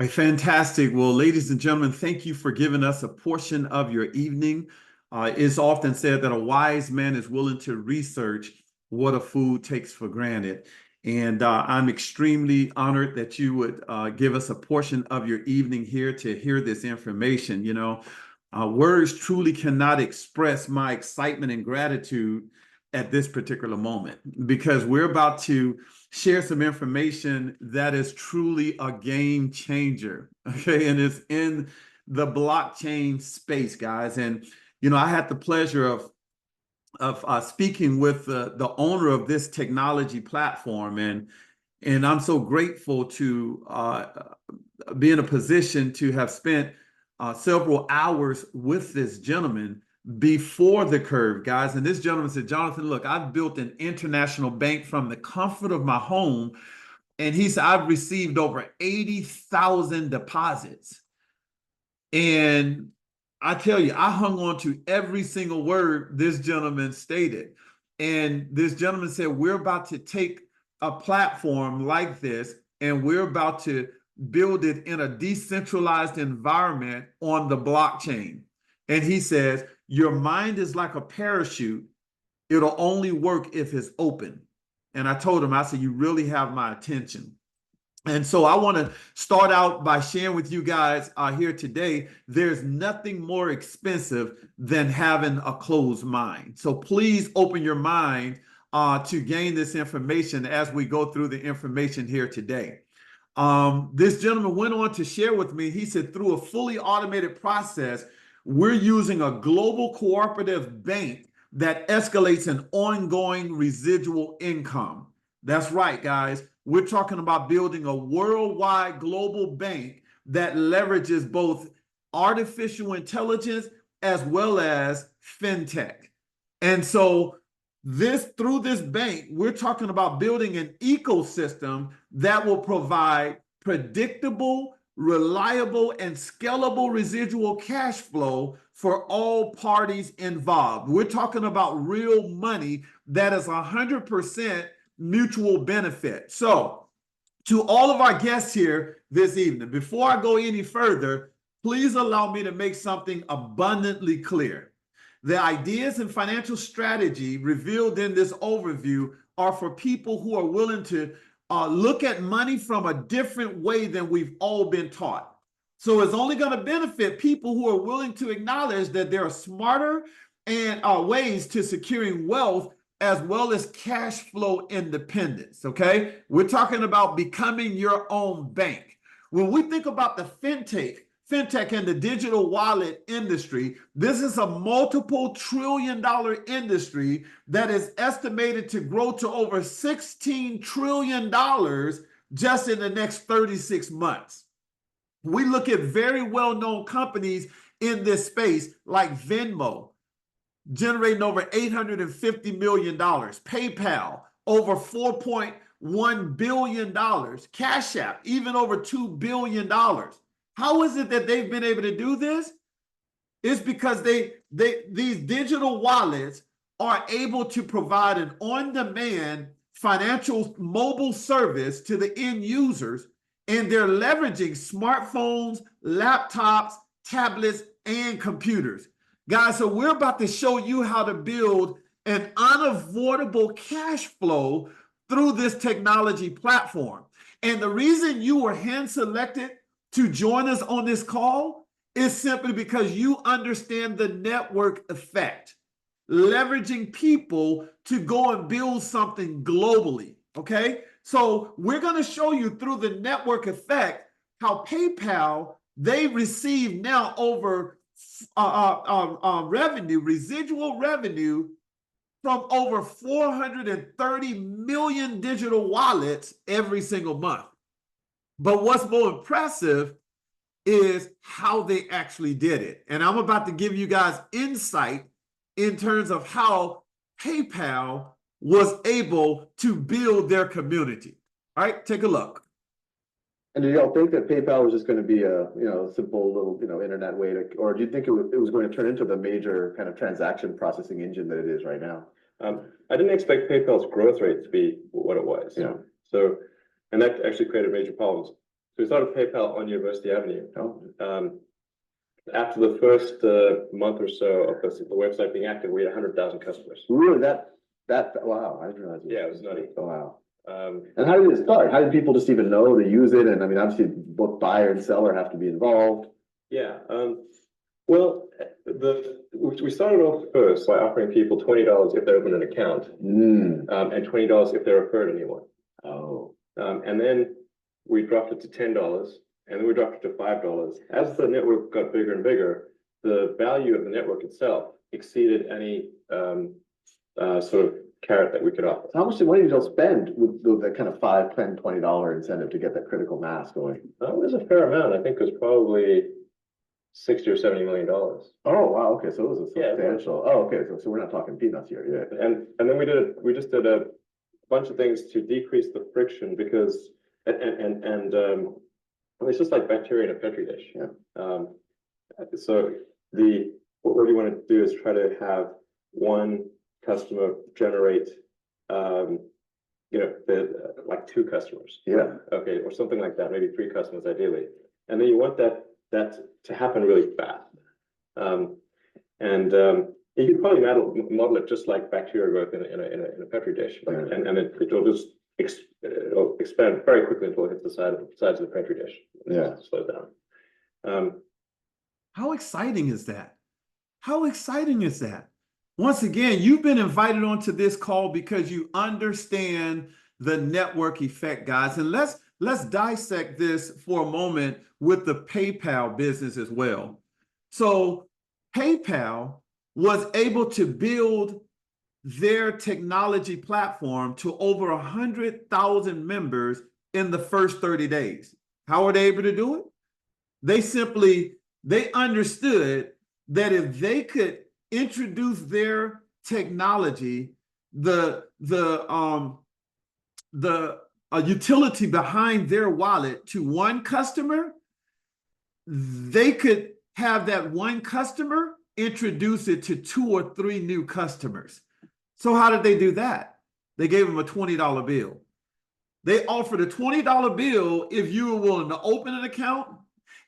Fantastic. Well, ladies and gentlemen, thank you for giving us a portion of your evening. It's often said that a wise man is willing to research what a fool takes for granted. And I'm extremely honored that you would give us a portion of your evening here to hear this information. Words truly cannot express my excitement and gratitude at this particular moment because we're about to share some information that is truly a game changer. Okay. And it's in the blockchain space, guys. And, I had the pleasure of speaking with the owner of this technology platform. And I'm so grateful to be in a position to have spent several hours with this gentleman before the curve, guys. And this gentleman said, Jonathan, look, I've built an international bank from the comfort of my home. And he said, I've received over 80,000 deposits. And I tell you, I hung on to every single word this gentleman stated. And this gentleman said, we're about to take a platform like this, and we're about to build it in a decentralized environment on the blockchain. And he says, your mind is like a parachute. It'll only work if it's open. And I told him, I said, you really have my attention. And so I want to start out by sharing with you guys here today, there's nothing more expensive than having a closed mind. So please open your mind to gain this information as we go through the information here today. This gentleman went on to share with me, he said, through a fully automated process, we're using a global cooperative bank that escalates an ongoing residual income. That's right, guys. We're talking about building a worldwide global bank that leverages both artificial intelligence as well as fintech. And so through this bank, we're talking about building an ecosystem that will provide predictable, reliable, and scalable residual cash flow for all parties involved. We're talking about real money that is 100% mutual benefit. So, to all of our guests here this evening, before I go any further, please allow me to make something abundantly clear. The ideas and financial strategy revealed in this overview are for people who are willing to look at money from a different way than we've all been taught. So it's only going to benefit people who are willing to acknowledge that there are smarter and ways to securing wealth as well as cash flow independence, okay? We're talking about becoming your own bank. When we think about the fintech and the digital wallet industry, this is a multiple $trillion industry that is estimated to grow to over $16 trillion just in the next 36 months. We look at very well-known companies in this space like Venmo, generating over $850 million. PayPal, over $4.1 billion. Cash App, even over $2 billion. How is it that they've been able to do this? It's because these digital wallets are able to provide an on-demand financial mobile service to the end users, and they're leveraging smartphones, laptops, tablets, and computers. Guys, so we're about to show you how to build an unavoidable cash flow through this technology platform. And the reason you were hand-selected to join us on this call is simply because you understand the network effect, leveraging people to go and build something globally, okay? So we're going to show you through the network effect how PayPal, they receive now over residual revenue from over 430 million digital wallets every single month. But what's more impressive is how they actually did it. And I'm about to give you guys insight in terms of how PayPal was able to build their community. All right, take a look. And did y'all think that PayPal was just going to be a simple little internet way to, or do you think it was going to turn into the major kind of transaction processing engine that it is right now? I didn't expect PayPal's growth rate to be what it was. Yeah. So, and that actually created major problems. we started PayPal on University Avenue. Oh, After the first month or so of the website being active, we had 100,000 customers. really? Wow, I didn't realize. Yeah, it was nutty. Oh, wow. Um, And how did it start? How did people just even know to use it? And I mean, obviously, both buyer and seller have to be involved. yeah. Well, we started off first by offering people $20 if they open an account, and $20 if they referred anyone. Oh, And then we dropped it to $10, and then we dropped it to $5. As the network got bigger and bigger, the value of the network itself exceeded any sort of carrot that we could offer. so how much money did y'all spend with that kind of $5, $10, $20 incentive to get that critical mass going? It was a fair amount. I think it was probably 60 or 70 million dollars. Oh, wow. Okay, so it was a Yeah, substantial. Oh, okay. So we're not talking peanuts here. Yeah. And then we just did a bunch of things to decrease the friction because it's just like bacteria in a petri dish. Yeah. So what we want to do is try to have one customer generate like two customers. Yeah. Okay, or something like that, maybe three customers ideally. And then you want that to happen really fast. You can probably model it just like bacteria growth in a petri dish, and it'll just expand very quickly until it hits the sides of the petri dish. Yeah, slow down. How exciting is that? How exciting is that? Once again, you've been invited onto this call because you understand the network effect, guys. And let's dissect this for a moment with the PayPal business as well. So PayPal was able to build their technology platform to over 100,000 members in the first 30 days. How are they able to do it? They understood that if they could introduce their technology, the utility behind their wallet to one customer, they could have that one customer introduce it to 2 or 3 new customers. So how did they do that? They gave them a $20 bill. They offered a $20 bill if you were willing to open an account,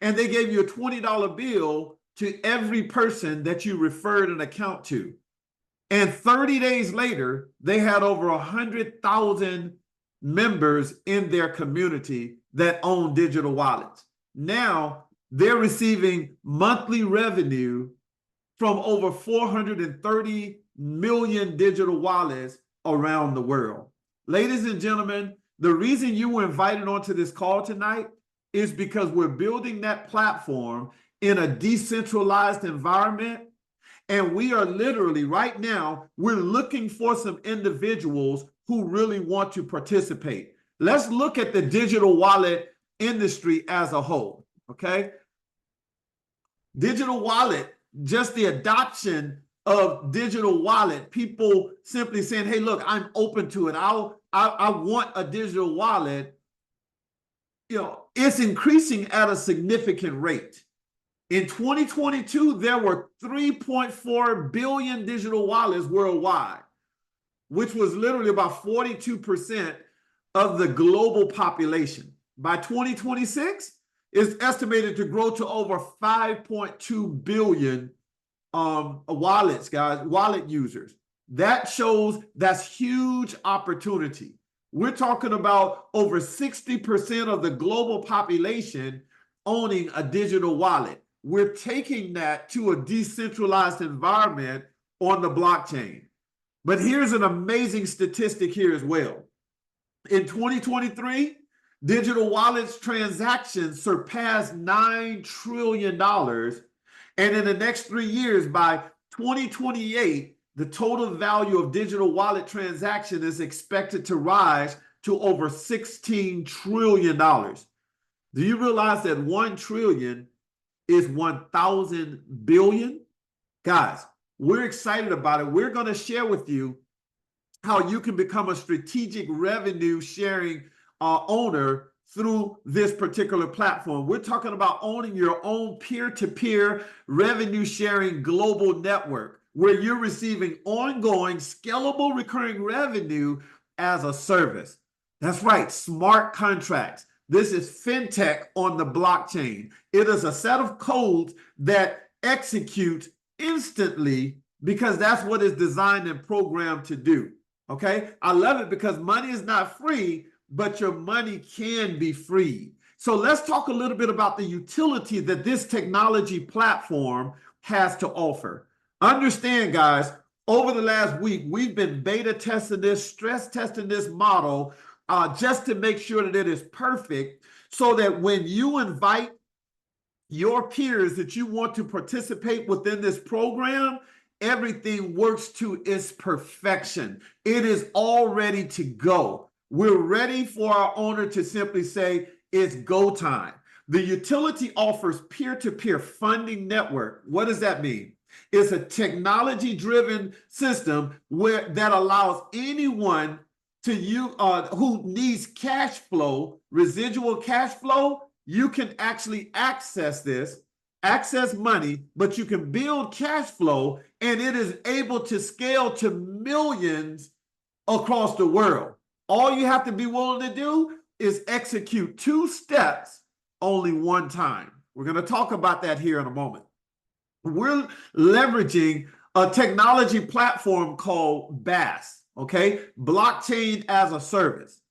and they gave you a $20 bill to every person that you referred an account to. And 30 days later, they had over 100,000 members in their community that own digital wallets. Now they're receiving monthly revenue from over 430 million digital wallets around the world. Ladies and gentlemen, the reason you were invited onto this call tonight is because we're building that platform in a decentralized environment. And we are literally right now, we're looking for some individuals who really want to participate. Let's look at the digital wallet industry as a whole, okay? Digital wallet, just the adoption of digital wallet, people simply saying, hey, look, I'm open to it. I want a digital wallet. You know, it's increasing at a significant rate. In 2022, there were 3.4 billion digital wallets worldwide, which was literally about 42% of the global population. By 2026, it's estimated to grow to over 5.2 billion wallets, guys, wallet users. That shows that's huge opportunity. We're talking about over 60% of the global population owning a digital wallet. We're taking that to a decentralized environment on the blockchain. But here's an amazing statistic here as well. In 2023, digital wallets transactions surpassed $9 trillion. And in the next 3 years, by 2028, the total value of digital wallet transaction is expected to rise to over $16 trillion. Do you realize that 1 trillion is 1,000 billion? Guys, we're excited about it. We're going to share with you how you can become a strategic revenue sharing owner through this particular platform. We're talking about owning your own peer-to-peer revenue sharing global network where you're receiving ongoing scalable recurring revenue as a service. That's right, smart contracts. This is Fintech on the blockchain. It is a set of codes that execute instantly because that's what it's designed and programmed to do. Okay, I love it because money is not free, but your money can be freed. So let's talk a little bit about the utility that this technology platform has to offer. Understand, guys, over the last week, we've been beta testing this, stress testing this model just to make sure that it is perfect so that when you invite your peers that you want to participate within this program, everything works to its perfection. It is all ready to go. We're ready for our owner to simply say, it's go time. The utility offers peer-to-peer funding network. What does that mean? It's a technology-driven system that allows anyone to who needs cash flow, residual cash flow. You can actually access money, but you can build cash flow, and it is able to scale to millions across the world. All you have to be willing to do is execute 2 steps only one time. We're going to talk about that here in a moment. We're leveraging a technology platform called BaaS, okay? Blockchain as a service.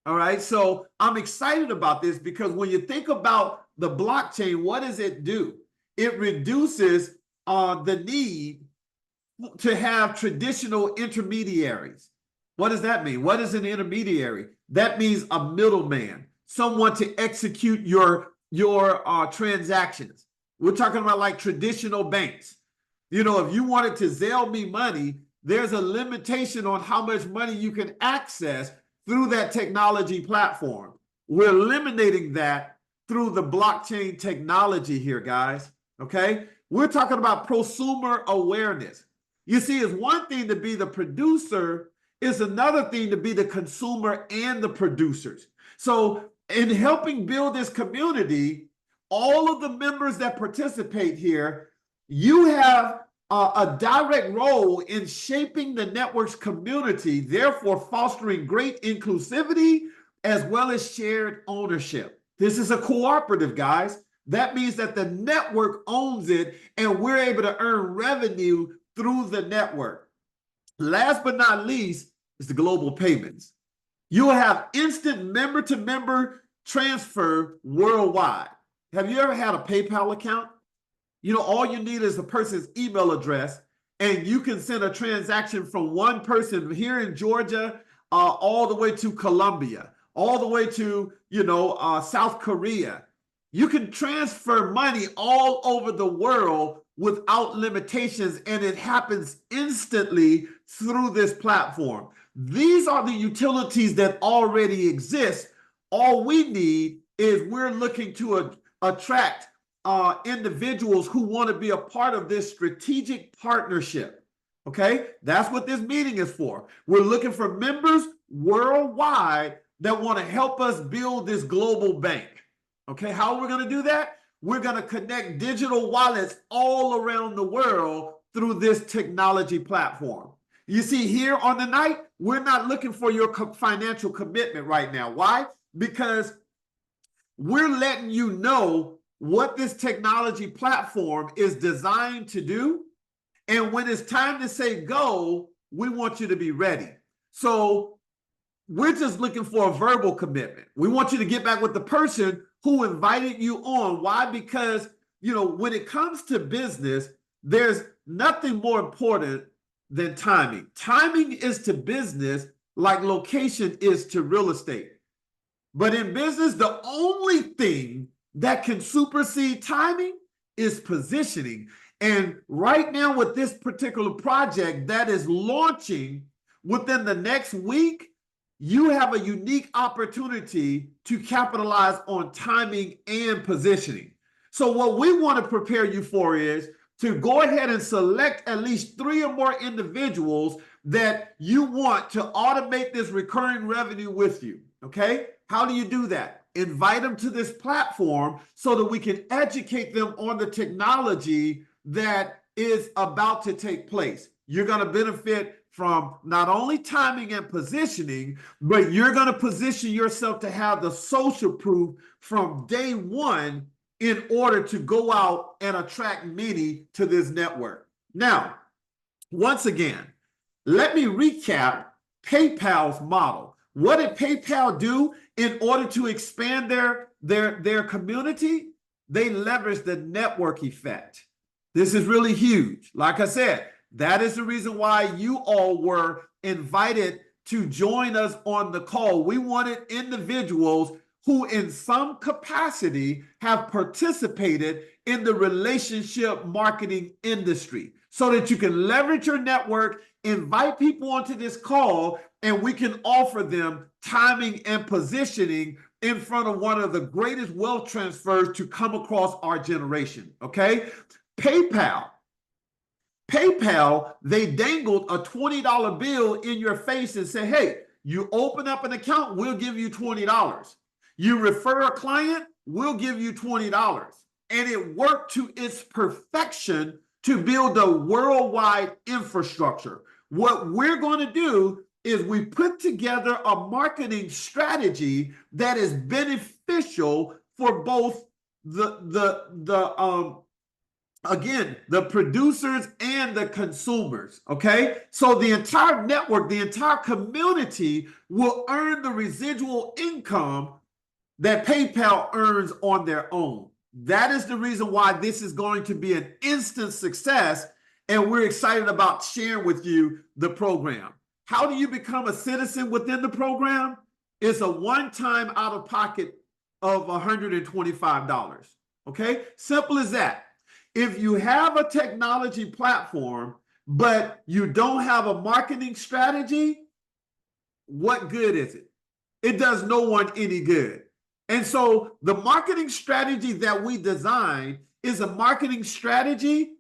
All right, so I'm excited about this because when you think about the blockchain, what does it do? It reduces the need to have traditional intermediaries. What does that mean? What is an intermediary? That means a middleman, someone to execute your transactions. We're talking about like traditional banks. You know, if you wanted to Zelle me money, there's a limitation on how much money you can access through that technology platform. We're eliminating that through the blockchain technology here, guys, okay? We're talking about prosumer awareness. You see, it's one thing to be the producer, it's another thing to be the consumer and the producers. So in helping build this community, all of the members that participate here, you have a direct role in shaping the network's community, therefore fostering great inclusivity as well as shared ownership. This is a cooperative, guys. That means that the network owns it and we're able to earn revenue through the network. Last but not least is the global payments. You will have instant member-to-member transfer worldwide. Have you ever had a PayPal account? You know, all you need is a person's email address, and you can send a transaction from one person here in Georgia all the way to Colombia, all the way to, South Korea. You can transfer money all over the world without limitations, and it happens instantly through this platform. These are the utilities that already exist. All we need is we're looking to attract individuals who want to be a part of this strategic partnership. Okay, that's what this meeting is for. We're looking for members worldwide that want to help us build this global bank. Okay, how are we going to do that? We're going to connect digital wallets all around the world through this technology platform. You see, here on the night, we're not looking for your financial commitment right now. Why? Because we're letting you know what this technology platform is designed to do. And when it's time to say go, we want you to be ready. So we're just looking for a verbal commitment. We want you to get back with the person who invited you on. Why? Because, when it comes to business, there's nothing more important than timing. Timing is to business like location is to real estate. But in business, the only thing that can supersede timing is positioning. And right now with this particular project that is launching within the next week, you have a unique opportunity to capitalize on timing and positioning. So what we want to prepare you for is to go ahead and select at least 3 or more individuals that you want to automate this recurring revenue with you, okay? How do you do that? Invite them to this platform so that we can educate them on the technology that is about to take place. You're going to benefit from not only timing and positioning, but you're going to position yourself to have the social proof from day one in order to go out and attract many to this network. Now, once again, let me recap PayPal's model. What did PayPal do in order to expand their community? They leveraged the network effect. This is really huge. Like I said, that is the reason why you all were invited to join us on the call. We wanted individuals who in some capacity have participated in the relationship marketing industry so that you can leverage your network, invite people onto this call, and we can offer them timing and positioning in front of one of the greatest wealth transfers to come across our generation, okay? PayPal, they dangled a $20 bill in your face and say, hey, you open up an account, we'll give you $20. You refer a client, we'll give you $20. And it worked to its perfection to build a worldwide infrastructure. What we're going to do is we put together a marketing strategy that is beneficial for both again, the producers and the consumers, okay? So the entire network, the entire community will earn the residual income that PayPal earns on their own. That is the reason why this is going to be an instant success, and we're excited about sharing with you the program. How do you become a citizen within the program? It's a one-time out-of-pocket of $125, okay? Simple as that. If you have a technology platform, but you don't have a marketing strategy, what good is it? It does no one any good. And so the marketing strategy that we designed is a marketing strategy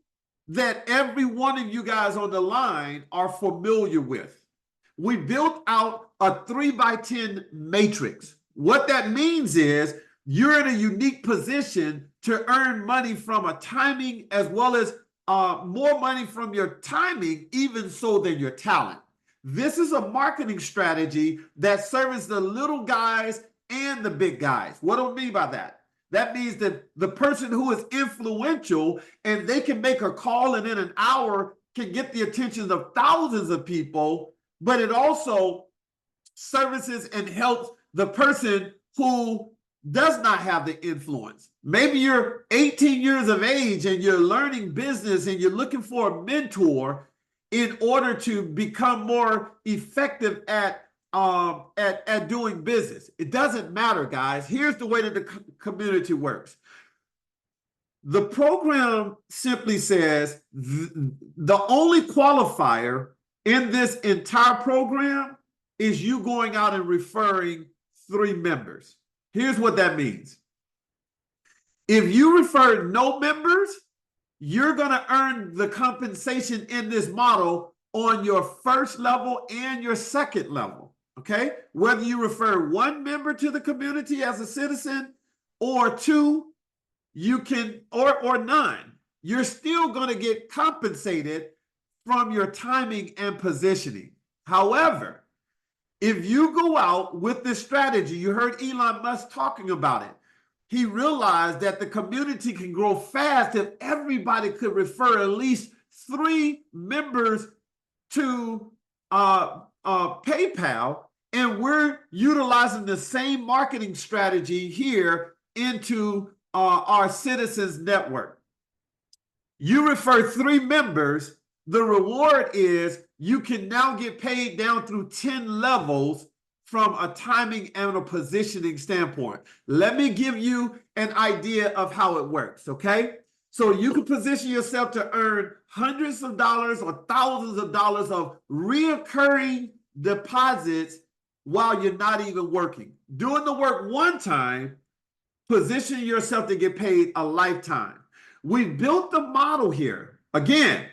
that every one of you guys on the line are familiar with. We built out a 3x10 matrix. What that means is you're in a unique position to earn money from a timing as well as more money from your timing, even so than your talent. This is a marketing strategy that serves the little guys and the big guys. What do I mean by that? That means that the person who is influential and they can make a call and in an hour can get the attention of thousands of people, but it also services and helps the person who does not have the influence. Maybe you're 18 years of age and you're learning business and you're looking for a mentor in order to become more effective at doing business. It doesn't matter, guys. Here's the way that the community works. The program simply says the only qualifier in this entire program is you going out and referring 3 members. Here's what that means. If you refer no members, you're going to earn the compensation in this model on your first level and your second level. Okay, whether you refer 1 member to the community as a citizen or 2, you can, or none, you're still going to get compensated from your timing and positioning. However, if you go out with this strategy, you heard Elon Musk talking about it. He realized that the community can grow fast if everybody could refer at least 3 members to PayPal, and we're utilizing the same marketing strategy here into our citizens network. You refer 3 members, the reward is you can now get paid down through 10 levels from a timing and a positioning standpoint. Let me give you an idea of how it works, okay? So you can position yourself to earn hundreds of dollars or thousands of dollars of reoccurring deposits while you're not even working. Doing the work one time, position yourself to get paid a lifetime. We built the model here. Again,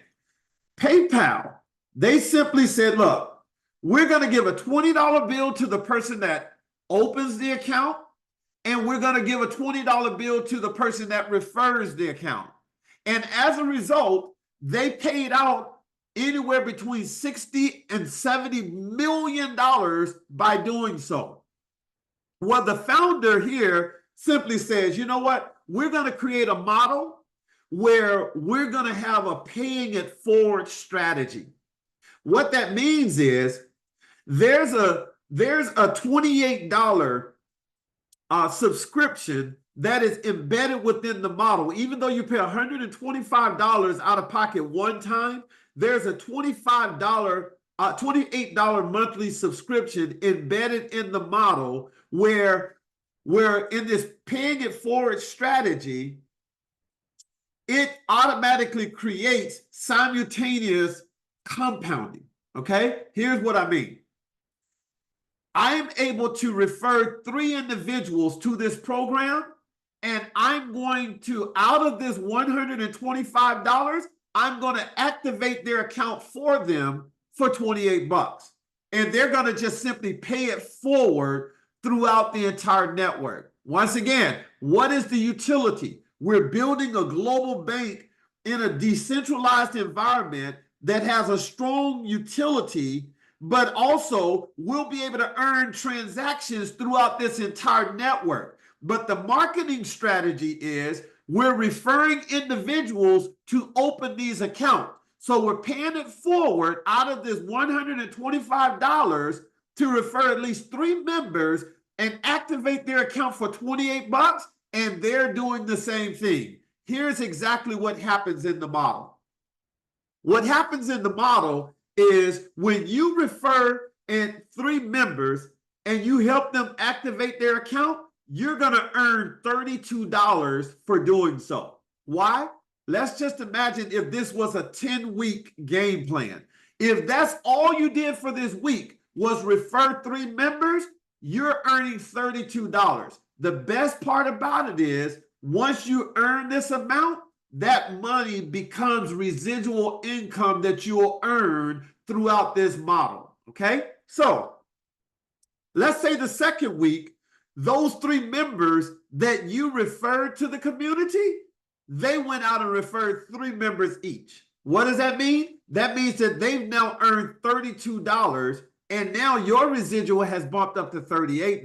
PayPal, they simply said, look, we're going to give a $20 bill to the person that opens the account, and we're going to give a $20 bill to the person that refers the account. And as a result, they paid out anywhere between 60 and $70 million by doing so. Well, the founder here simply says, you know what? We're going to create a model where we're going to have a paying it forward strategy. What that means is there's a $28 subscription that is embedded within the model. Even though you pay $125 out of pocket one time, there's a $28 monthly subscription embedded in the model where in this paying it forward strategy, it automatically creates simultaneous compounding. Okay, here's what I mean. I am able to refer 3 individuals to this program, and I'm going to, out of this $125, I'm going to activate their account for them for $28. And they're going to just simply pay it forward throughout the entire network. Once again, what is the utility? We're building a global bank in a decentralized environment that has a strong utility, but also we'll be able to earn transactions throughout this entire network. But the marketing strategy is we're referring individuals to open these accounts. So we're paying it forward out of this $125 to refer at least 3 members and activate their account for $28, and they're doing the same thing. Here's exactly what happens in the model. What happens in the model is when you refer 3 members and you help them activate their account, you're going to earn $32 for doing so. Why? Let's just imagine if this was a 10-week game plan. If that's all you did for this week was refer 3 members, you're earning $32. The best part about it is once you earn this amount, that money becomes residual income that you'll earn throughout this model. Okay, so let's say the second week, those 3 members that you referred to the community, they went out and referred 3 members each. What does that mean? That means that they've now earned $32, and now your residual has bumped up to $38.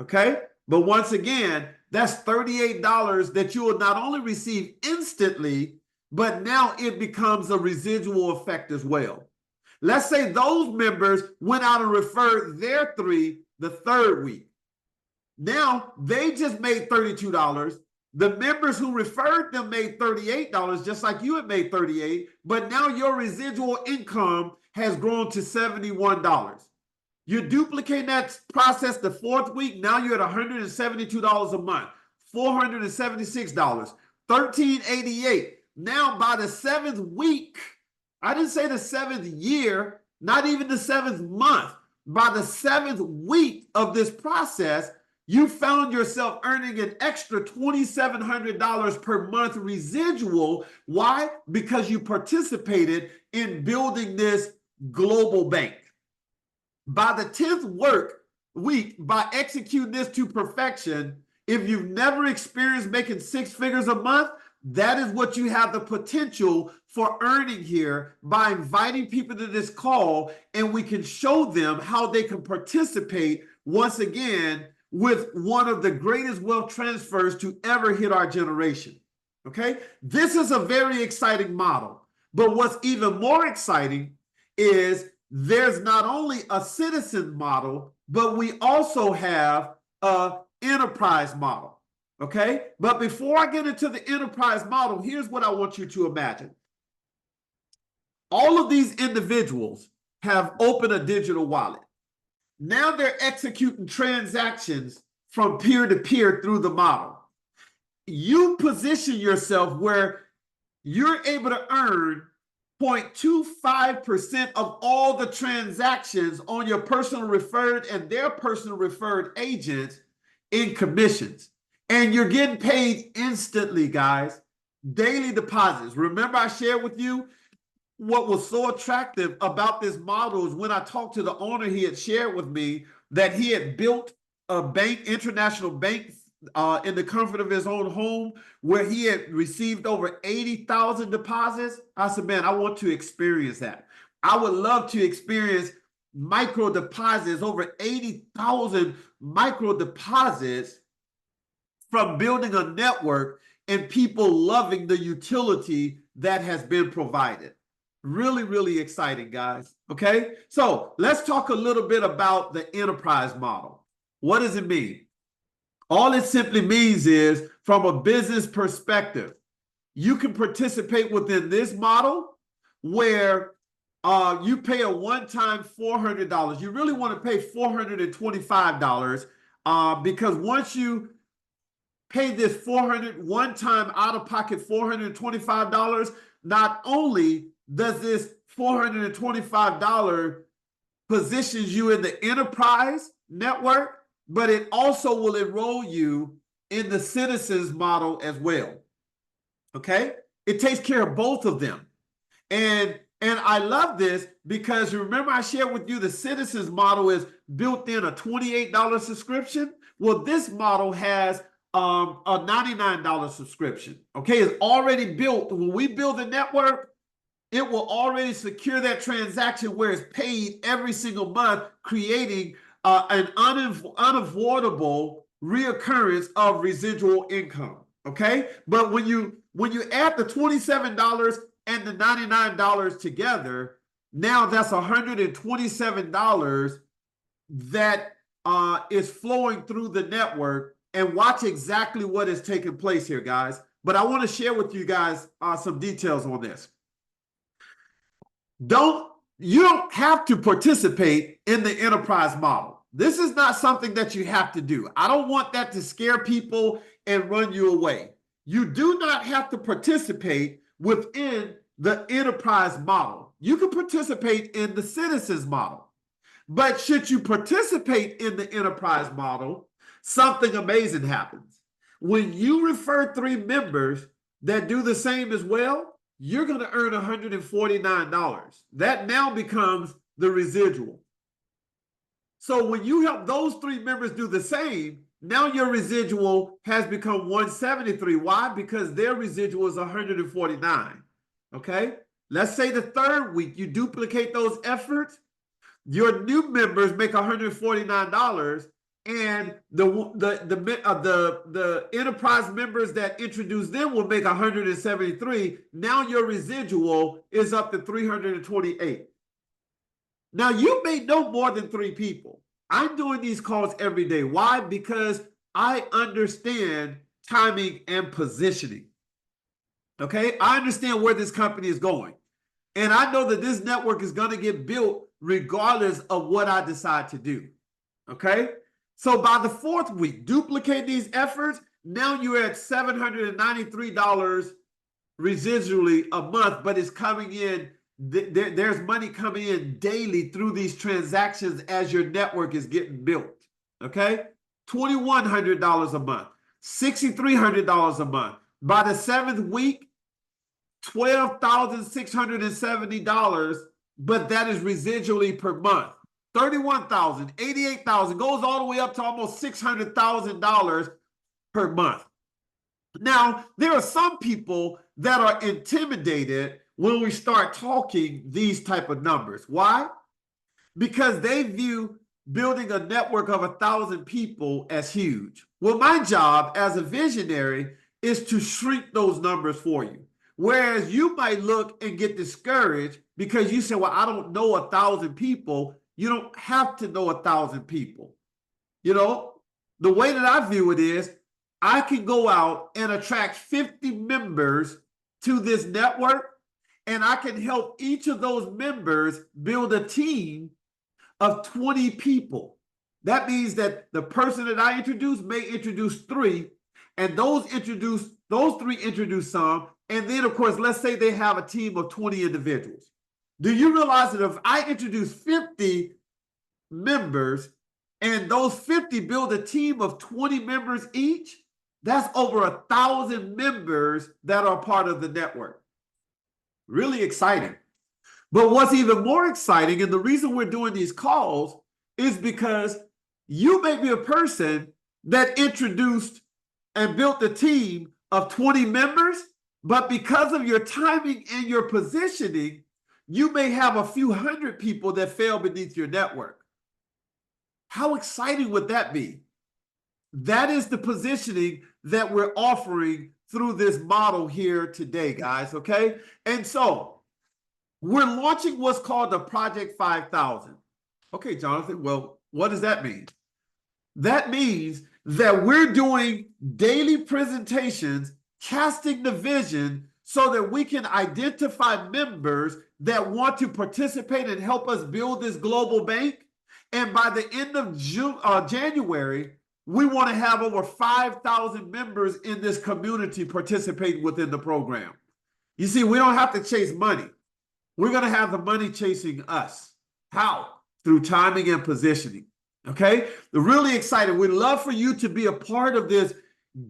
Okay, but once again, that's $38 that you will not only receive instantly, but now it becomes a residual effect as well. Let's say those members went out and referred their 3 the third week. Now they just made $32. The members who referred them made $38, just like you had made $38, but now your residual income has grown to $71. You duplicate that process the 4th week, now you're at $172 a month, $476, $1,388. Now by the 7th week, I didn't say the 7th year, not even the 7th month, by the 7th week of this process, you found yourself earning an extra $2,700 per month residual. Why? Because you participated in building this global bank. By the 10th week, by executing this to perfection, if you've never experienced making 6 figures a month, that is what you have the potential for earning here by inviting people to this call, and we can show them how they can participate once again with one of the greatest wealth transfers to ever hit our generation. Okay, this is a very exciting model, but what's even more exciting is there's not only a citizen model, but we also have an enterprise model. Okay, but before I get into the enterprise model, here's what I want you to imagine. All of these individuals have opened a digital wallet. Now they're executing transactions from peer to peer through the model. You position yourself where you're able to earn 0.25% of all the transactions on your personal referred and their personal referred agents in commissions. And you're getting paid instantly, guys. Daily deposits. Remember I shared with you what was so attractive about this model is when I talked to the owner, he had shared with me that he had built a bank, international bank in the comfort of his own home, where he had received over 80,000 deposits. I said, man, I want to experience that. I would love to experience micro deposits, over 80,000 micro deposits from building a network and people loving the utility that has been provided. Really, really exciting, guys. Okay, so let's talk a little bit about the enterprise model. What does it mean? All it simply means is, from a business perspective, you can participate within this model where you pay a one-time $400. You really want to pay $425 because once you pay this one-time out-of-pocket $425, not only does this $425 positions you in the enterprise network, but it also will enroll you in the citizens model as well. Okay? It takes care of both of them. And I love this because remember I shared with you the citizens model is built in a $28 subscription. Well, this model has a $99 subscription. Okay, it's already built. When we build a network, it will already secure that transaction where it's paid every single month, creating an unavoidable reoccurrence of residual income. Okay, but when you add the $27 and the $99 together, now that's $127 that is flowing through the network. And watch exactly what is taking place here, guys. But I want to share with you guys some details on this. You don't have to participate in the enterprise model. This is not something that you have to do. I don't want that to scare people and run you away. You do not have to participate within the enterprise model. You can participate in the citizens model. But should you participate in the enterprise model, something amazing happens. When you refer 3 members that do the same as well, you're going to earn $149. That now becomes the residual. So when you help those 3 members do the same, now your residual has become $173. Why? Because their residual is $149. Okay? Let's say the 3rd week you duplicate those efforts, your new members make $149, and the enterprise members that introduce them will make $173. Now your residual is up to $328. Now you may know more than 3 people. I'm doing these calls every day. Why? Because I understand timing and positioning. Okay, I understand where this company is going. And I know that this network is going to get built regardless of what I decide to do. Okay, so by the 4th week, duplicate these efforts. Now you're at $793 residually a month, but it's coming in. There's money coming in daily through these transactions as your network is getting built. Okay, $2,100 a month, $6,300 a month. By the 7th week, $12,670, but that is residually per month. $31,000, $88,000, goes all the way up to almost $600,000 per month. Now, there are some people that are intimidated when we start talking these type of numbers. Why? Because they view building a network of 1,000 people as huge. Well, my job as a visionary is to shrink those numbers for you. Whereas you might look and get discouraged because you say, well, I don't know 1,000 people. You don't have to know 1,000 people. You know, the way that I view it is I can go out and attract 50 members to this network, and I can help each of those members build a team of 20 people. That means that the person that I introduce may introduce 3, and those 3 introduce some. And then, of course, let's say they have a team of 20 individuals. Do you realize that if I introduce 50 members and those 50 build a team of 20 members each, that's over 1,000 members that are part of the network. Really exciting. But what's even more exciting, and the reason we're doing these calls, is because you may be a person that introduced and built a team of 20 members, but because of your timing and your positioning, you may have a few hundred people that fell beneath your network. How exciting would that be? That is the positioning that we're offering through this model here today, guys, okay? And so we're launching what's called the Project 5000. Okay, Jonathan, well, what does that mean? That means that we're doing daily presentations, casting the vision so that we can identify members that want to participate and help us build this global bank. And by the end of January, we want to have over 5,000 members in this community participating within the program. You see, we don't have to chase money. We're going to have the money chasing us. How? Through timing and positioning. Okay? They're really excited. We'd love for you to be a part of this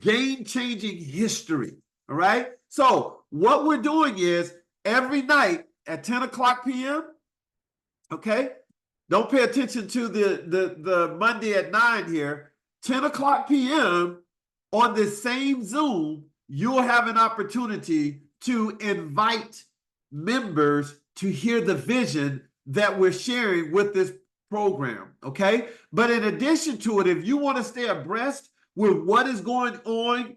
game-changing history. All right? So what we're doing is every night at 10 o'clock p.m., okay? Don't pay attention to the Monday at 9 here. 10 o'clock p.m. on this same Zoom, you'll have an opportunity to invite members to hear the vision that we're sharing with this program, okay? But in addition to it, if you want to stay abreast with what is going on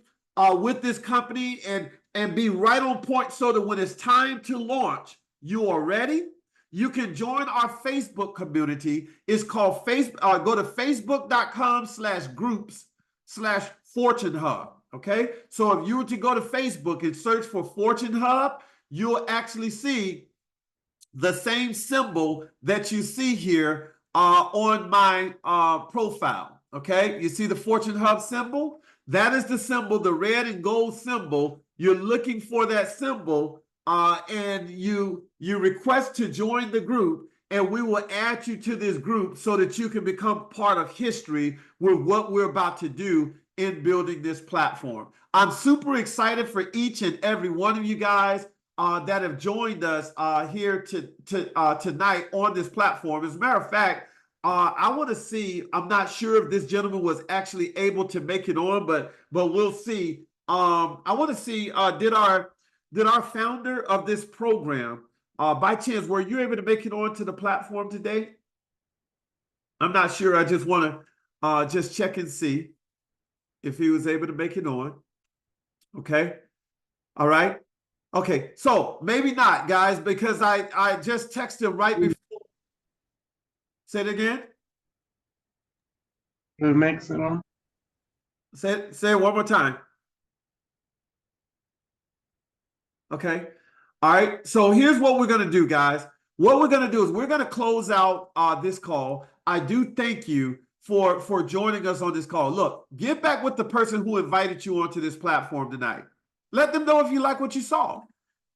with this company and be right on point so that when it's time to launch, you are ready, you can join our Facebook community. It's called Facebook. Go to facebook.com/groups/Fortune Hub. Okay. So if you were to go to Facebook and search for Fortune Hub, you'll actually see the same symbol that you see here on my profile. Okay. You see the Fortune Hub symbol? That is the symbol, the red and gold symbol. You're looking for that symbol. And you request to join the group, and we will add you to this group so that you can become part of history with what we're about to do in building this platform. I'm super excited for each and every one of you guys that have joined us here tonight on this platform. As a matter of fact, I want to see, I'm not sure if this gentleman was actually able to make it on, but we'll see. I want to see, did our founder of this program, by chance, were you able to make it onto the platform today? I'm not sure. I just want to just check and see if he was able to make it on. Okay. All right. Okay. So maybe not, guys, because I just texted right before. Say it again. Who makes it on? Say it one more time. Okay. All right. So here's what we're going to do, guys. What we're going to do is we're going to close out this call. I do thank you for joining us on this call. Look, get back with the person who invited you onto this platform tonight. Let them know if you like what you saw.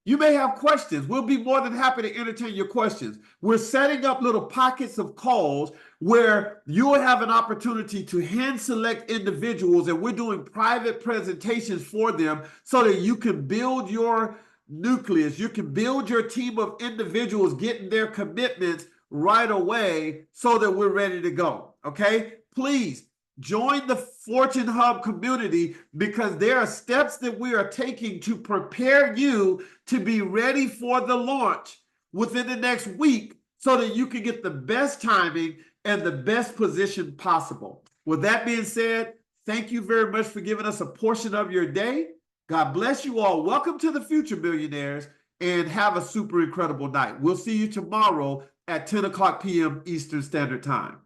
You may have questions. We'll be more than happy to entertain your questions. We're setting up little pockets of calls where you will have an opportunity to hand select individuals, and we're doing private presentations for them so that you can build your nucleus. You can build your team of individuals getting their commitments right away so that we're ready to go. Okay? Please join the Fortune Hub community because there are steps that we are taking to prepare you to be ready for the launch within the next week so that you can get the best timing and the best position possible. With that being said, thank you very much for giving us a portion of your day. God bless you all. Welcome to the future, millionaires, and have a super incredible night. We'll see you tomorrow at 10 o'clock p.m. Eastern Standard Time.